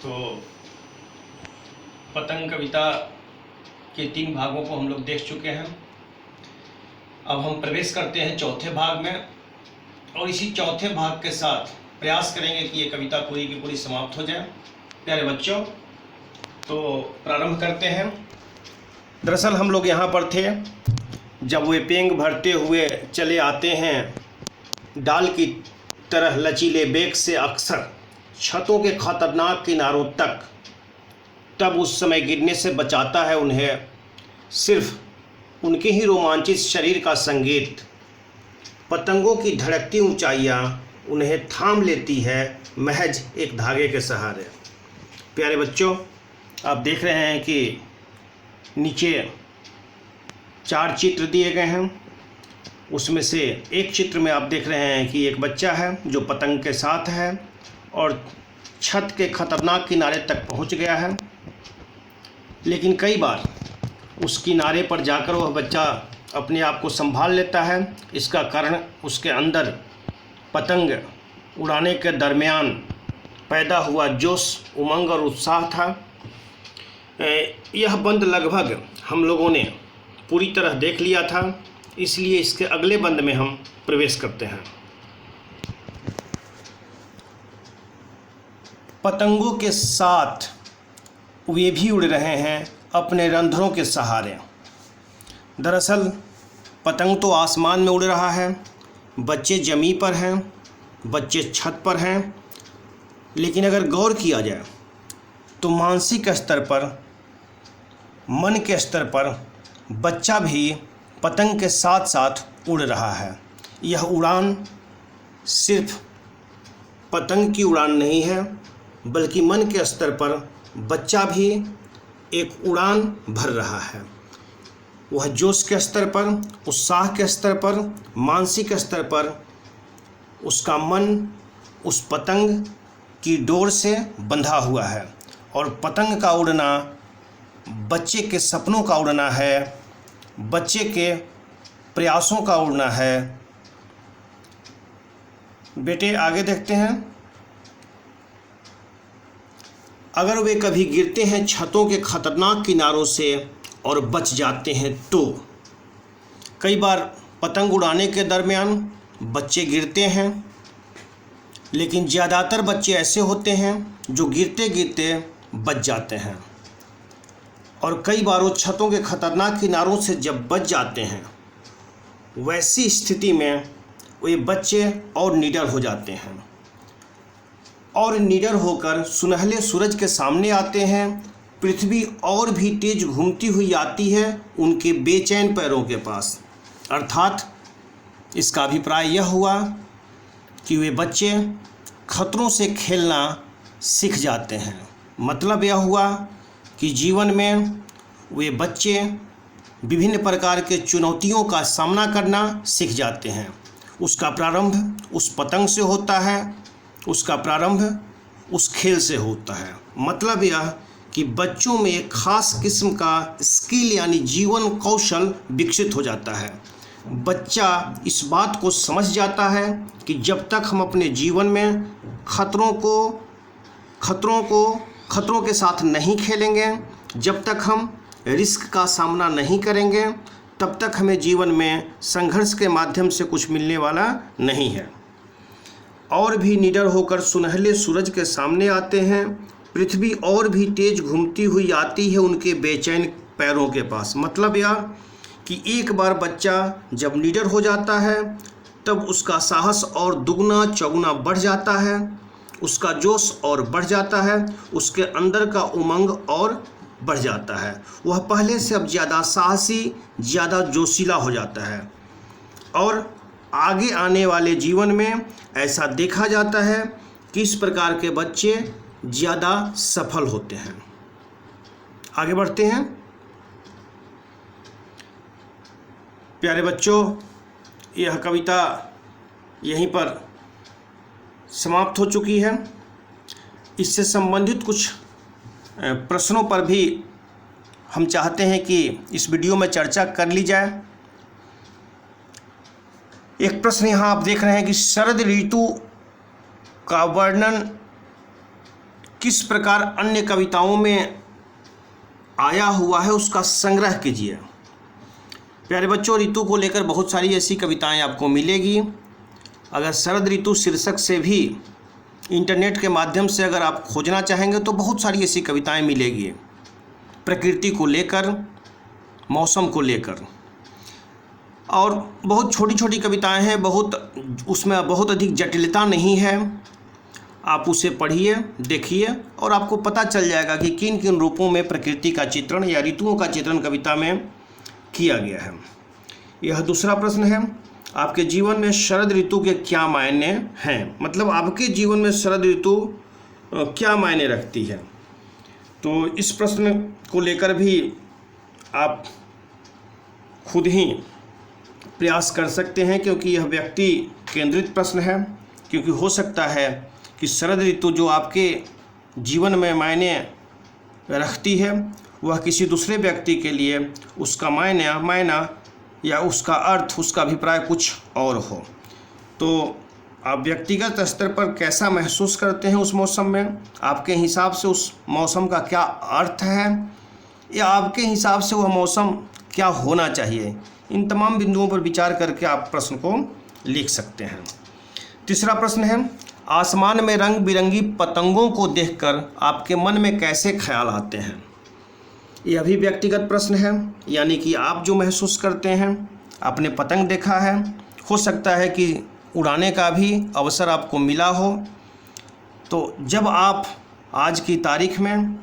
तो पतंग कविता के 3 भागों को हम लोग देख चुके हैं। अब हम प्रवेश करते हैं चौथे भाग में, और इसी चौथे भाग के साथ प्रयास करेंगे कि ये कविता पूरी की पूरी समाप्त हो जाए। प्यारे बच्चों, तो प्रारंभ करते हैं। दरअसल हम लोग यहाँ पर थे जब वे पेंग भरते हुए चले आते हैं डाल की तरह लचीले बेग से, अक्सर छतों के खतरनाक किनारों तक। तब उस समय गिरने से बचाता है उन्हें सिर्फ उनके ही रोमांचित शरीर का संगीत। पतंगों की धड़कती ऊंचाइयां उन्हें थाम लेती है महज एक धागे के सहारे। प्यारे बच्चों, आप देख रहे हैं कि नीचे 4 चित्र दिए गए हैं। उसमें से एक चित्र में आप देख रहे हैं कि एक बच्चा है जो पतंग के साथ है और छत के खतरनाक किनारे तक पहुंच गया है, लेकिन कई बार उस किनारे पर जाकर वह बच्चा अपने आप को संभाल लेता है। इसका कारण उसके अंदर पतंग उड़ाने के दरमियान पैदा हुआ जोश, उमंग और उत्साह था। यह बंद लगभग हम लोगों ने पूरी तरह देख लिया था, इसलिए इसके अगले बंद में हम प्रवेश करते हैं। पतंगों के साथ वे भी उड़ रहे हैं अपने रंध्रों के सहारे। दरअसल पतंग तो आसमान में उड़ रहा है, बच्चे जमीन पर हैं, बच्चे छत पर हैं, लेकिन अगर गौर किया जाए तो मानसिक स्तर पर, मन के स्तर पर बच्चा भी पतंग के साथ साथ उड़ रहा है। यह उड़ान सिर्फ पतंग की उड़ान नहीं है, बल्कि मन के स्तर पर बच्चा भी एक उड़ान भर रहा है। वह जोश के स्तर पर, उत्साह के स्तर पर, मानसिक स्तर पर उसका मन उस पतंग की डोर से बंधा हुआ है, और पतंग का उड़ना बच्चे के सपनों का उड़ना है, बच्चे के प्रयासों का उड़ना है। बेटे आगे देखते हैं। अगर वे कभी गिरते हैं छतों के खतरनाक किनारों से और बच जाते हैं तो। कई बार पतंग उड़ाने के दरमियान बच्चे गिरते हैं, लेकिन ज़्यादातर बच्चे ऐसे होते हैं जो गिरते गिरते बच जाते हैं। और कई बार वो छतों के खतरनाक किनारों से जब बच जाते हैं, वैसी स्थिति में वे बच्चे और निडर हो जाते हैं, और निडर होकर सुनहले सूरज के सामने आते हैं। पृथ्वी और भी तेज घूमती हुई आती है उनके बेचैन पैरों के पास। अर्थात इसका अभिप्राय यह हुआ कि वे बच्चे खतरों से खेलना सीख जाते हैं। मतलब यह हुआ कि जीवन में वे बच्चे विभिन्न प्रकार के चुनौतियों का सामना करना सीख जाते हैं। उसका प्रारंभ उस पतंग से होता है, उसका प्रारंभ उस खेल से होता है। मतलब यह कि बच्चों में एक खास किस्म का स्किल यानी जीवन कौशल विकसित हो जाता है। बच्चा इस बात को समझ जाता है कि जब तक हम अपने जीवन में खतरों के साथ नहीं खेलेंगे, जब तक हम रिस्क का सामना नहीं करेंगे, तब तक हमें जीवन में संघर्ष के माध्यम से कुछ मिलने वाला नहीं है। और भी निडर होकर सुनहले सूरज के सामने आते हैं। पृथ्वी और भी तेज घूमती हुई आती है उनके बेचैन पैरों के पास। मतलब यह कि एक बार बच्चा जब निडर हो जाता है, तब उसका साहस और दुगना चौगुना बढ़ जाता है, उसका जोश और बढ़ जाता है, उसके अंदर का उमंग और बढ़ जाता है। वह पहले से अब ज़्यादा साहसी, ज़्यादा जोशीला हो जाता है। और आगे आने वाले जीवन में ऐसा देखा जाता है कि इस प्रकार के बच्चे ज़्यादा सफल होते हैं। आगे बढ़ते हैं। प्यारे बच्चों, यह कविता यहीं पर समाप्त हो चुकी है। इससे संबंधित कुछ प्रश्नों पर भी हम चाहते हैं कि इस वीडियो में चर्चा कर ली जाए। एक प्रश्न यहाँ आप देख रहे हैं कि शरद ऋतु का वर्णन किस प्रकार अन्य कविताओं में आया हुआ है उसका संग्रह कीजिए। प्यारे बच्चों, ऋतु को लेकर बहुत सारी ऐसी कविताएं आपको मिलेगी। अगर शरद ऋतु शीर्षक से भी इंटरनेट के माध्यम से अगर आप खोजना चाहेंगे तो बहुत सारी ऐसी कविताएं मिलेगी, प्रकृति को लेकर, मौसम को लेकर, और बहुत छोटी छोटी कविताएं हैं, उसमें बहुत अधिक जटिलता नहीं है। आप उसे पढ़िए, देखिए और आपको पता चल जाएगा कि किन किन रूपों में प्रकृति का चित्रण या ऋतुओं का चित्रण कविता में किया गया है। यह दूसरा प्रश्न है, आपके जीवन में शरद ऋतु के क्या मायने हैं, मतलब आपके जीवन में शरद ऋतु क्या मायने रखती है। तो इस प्रश्न को लेकर भी आप खुद ही प्रयास कर सकते हैं, क्योंकि यह व्यक्ति केंद्रित प्रश्न है। क्योंकि हो सकता है कि शरद ऋतु जो आपके जीवन में मायने रखती है वह किसी दूसरे व्यक्ति के लिए उसका मायना या उसका अर्थ, उसका अभिप्राय कुछ और हो। तो आप व्यक्तिगत स्तर पर कैसा महसूस करते हैं उस मौसम में, आपके हिसाब से उस मौसम का क्या अर्थ है, या आपके हिसाब से वह मौसम क्या होना चाहिए, इन तमाम बिंदुओं पर विचार करके आप प्रश्न को लिख सकते हैं। तीसरा प्रश्न है, आसमान में रंग बिरंगी पतंगों को देखकर आपके मन में कैसे ख्याल आते हैं। यह भी व्यक्तिगत प्रश्न है, यानी कि आप जो महसूस करते हैं, आपने पतंग देखा है, हो सकता है कि उड़ाने का भी अवसर आपको मिला हो। तो जब आप आज की तारीख में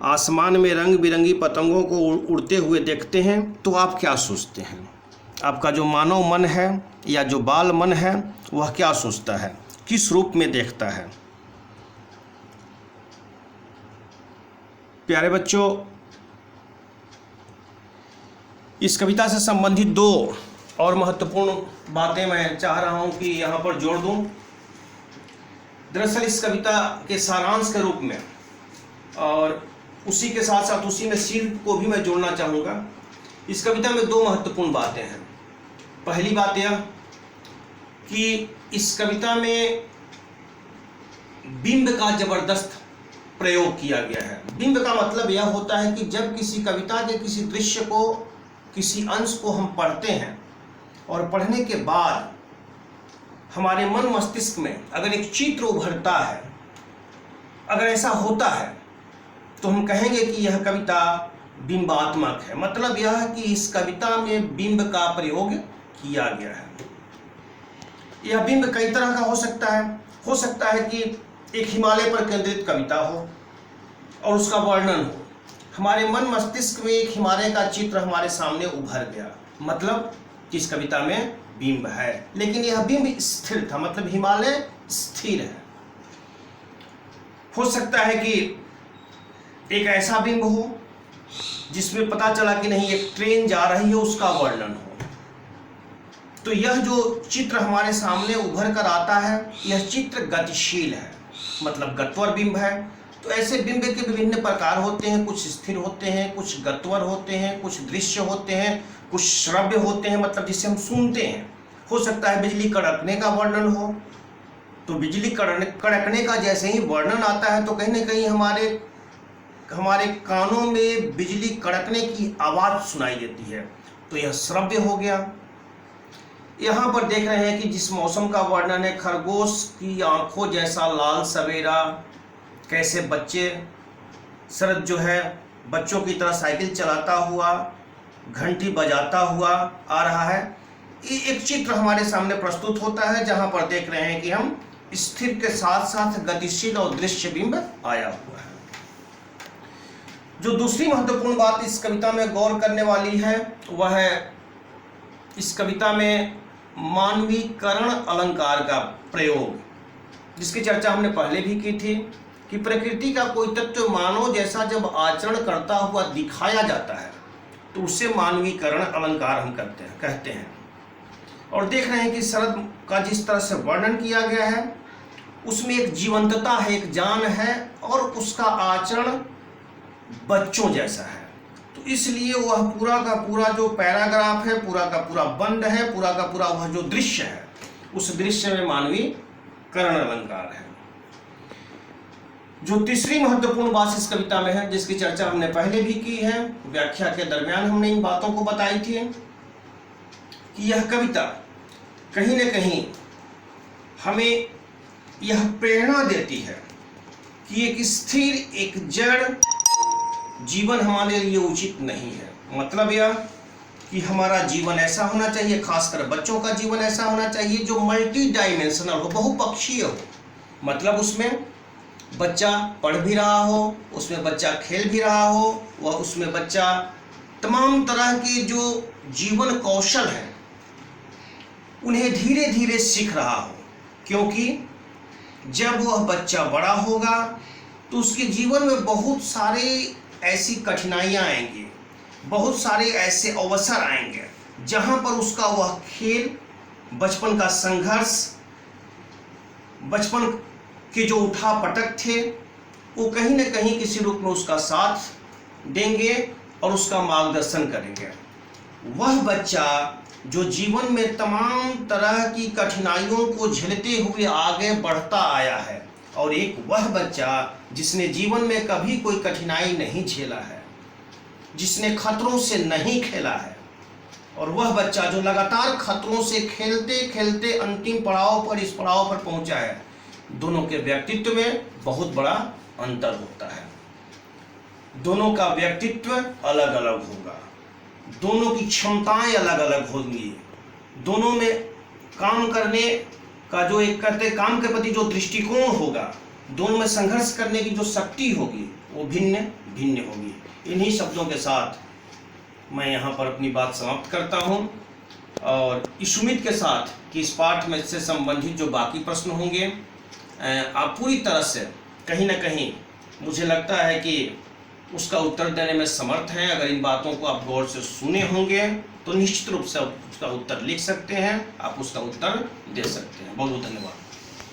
आसमान में रंग बिरंगी पतंगों को उड़ते हुए देखते हैं तो आप क्या सोचते हैं। आपका जो मानव मन है या जो बाल मन है वह क्या सोचता है, किस रूप में देखता है। प्यारे बच्चों, इस कविता से संबंधित दो और महत्वपूर्ण बातें मैं चाह रहा हूं कि यहाँ पर जोड़ दूं। दरअसल इस कविता के सारांश के रूप में और उसी के साथ साथ उसी में शिल्प को भी मैं जोड़ना चाहूँगा। इस कविता में दो महत्वपूर्ण बातें हैं। पहली बात यह कि इस कविता में बिंब का जबरदस्त प्रयोग किया गया है। बिंब का मतलब यह होता है कि जब किसी कविता के किसी दृश्य को, किसी अंश को हम पढ़ते हैं और पढ़ने के बाद हमारे मन मस्तिष्क में अगर एक चित्र उभरता है, अगर ऐसा होता है तो हम कहेंगे कि यह कविता बिंबात्मक है। मतलब यह है कि इस कविता में बिंब का प्रयोग किया गया है। यह बिंब कई तरह का हो सकता है। हो सकता है कि एक हिमालय पर केंद्रित कविता हो और उसका वर्णन हो, हमारे मन मस्तिष्क में एक हिमालय का चित्र हमारे सामने उभर गया, मतलब कि इस कविता में बिंब है। लेकिन यह बिंब स्थिर था, मतलब हिमालय स्थिर है। हो सकता है कि एक ऐसा बिंब हो जिसमें पता चला कि नहीं एक ट्रेन जा रही है, उसका वर्णन हो। तो यह जो चित्र हमारे सामने उभर कर आता है, यह चित्र गतिशील है, मतलब गत्वर बिंब है। तो ऐसे बिंब के विभिन्न प्रकार होते हैं, कुछ स्थिर होते हैं, कुछ गत्वर होते हैं, कुछ दृश्य होते हैं, कुछ श्रव्य होते हैं, मतलब जिसे हम सुनते हैं। हो सकता है बिजली कड़कने का वर्णन हो, तो बिजली कड़कने का जैसे ही वर्णन आता है तो कहीं ना कहीं हमारे कानों में बिजली कड़कने की आवाज़ सुनाई देती है, तो यह श्रव्य हो गया। यहाँ पर देख रहे हैं कि जिस मौसम का वर्णन है, खरगोश की आंखों जैसा लाल सवेरा, कैसे बच्चे शरद जो है बच्चों की तरह साइकिल चलाता हुआ, घंटी बजाता हुआ आ रहा है। ये एक चित्र हमारे सामने प्रस्तुत होता है जहाँ पर देख रहे हैं कि हम स्थिर के साथ साथ गतिशील और दृश्य बिंब आया हुआ है। जो दूसरी महत्वपूर्ण बात इस कविता में गौर करने वाली है वह है इस कविता में मानवीकरण अलंकार का प्रयोग, जिसकी चर्चा हमने पहले भी की थी कि प्रकृति का कोई तत्व मानव जैसा जब आचरण करता हुआ दिखाया जाता है तो उसे मानवीकरण अलंकार हम कहते हैं। और देख रहे हैं कि शरद का जिस तरह से वर्णन किया गया है उसमें एक जीवंतता है, एक जान है और उसका आचरण बच्चों जैसा है। तो इसलिए वह पूरा का पूरा जो पैराग्राफ है, पूरा का पूरा बंद है, पूरा का पूरा वह जो दृश्य है, उस दृश्य में मानवीकरण अलंकार है। जो तीसरी महत्वपूर्ण बात इस कविता में है, जिसकी चर्चा हमने पहले भी की है, व्याख्या के दरमियान हमने इन बातों को बताई थी कि यह कविता कहीं न कहीं हमें यह प्रेरणा देती है कि एक स्थिर, एक जड़ जीवन हमारे लिए उचित नहीं है। मतलब यह कि हमारा जीवन ऐसा होना चाहिए, खासकर बच्चों का जीवन ऐसा होना चाहिए जो मल्टी डायमेंशनल हो, बहुपक्षीय हो। मतलब उसमें बच्चा पढ़ भी रहा हो, उसमें बच्चा खेल भी रहा हो, वह उसमें बच्चा तमाम तरह के जो जीवन कौशल हैं उन्हें धीरे धीरे सीख रहा हो। क्योंकि जब वह बच्चा बड़ा होगा तो उसके जीवन में बहुत सारे ऐसी कठिनाइयाँ आएंगी, बहुत सारे ऐसे अवसर आएंगे जहाँ पर उसका वह खेल, बचपन का संघर्ष, बचपन के जो उठा पटक थे वो कहीं न कहीं किसी रूप में उसका साथ देंगे और उसका मार्गदर्शन करेंगे। वह बच्चा जो जीवन में तमाम तरह की कठिनाइयों को झेलते हुए आगे बढ़ता आया है, और एक वह बच्चा जिसने जीवन में कभी कोई कठिनाई नहीं झेला है, जिसने खतरों से नहीं खेला है, और वह बच्चा जो लगातार खतरों से खेलते खेलते अंतिम पड़ाव पर, इस पड़ाव पर पहुंचा है, दोनों के व्यक्तित्व में बहुत बड़ा अंतर होता है। दोनों का व्यक्तित्व अलग अलग होगा, दोनों की क्षमताएं अलग अलग होंगी, दोनों में काम करने का जो एक करते काम के प्रति जो दृष्टिकोण होगा, दोनों में संघर्ष करने की जो शक्ति होगी वो भिन्न भिन्न होगी। इन्हीं शब्दों के साथ मैं यहाँ पर अपनी बात समाप्त करता हूँ, और इस उम्मीद के साथ कि इस पाठ में से संबंधित जो बाकी प्रश्न होंगे आप पूरी तरह से कहीं ना कहीं मुझे लगता है कि उसका उत्तर देने में समर्थ हैं। अगर इन बातों को आप गौर से सुने होंगे तो निश्चित रूप से उसका उत्तर लिख सकते हैं, आप उसका उत्तर दे सकते हैं। बहुत बहुत धन्यवाद।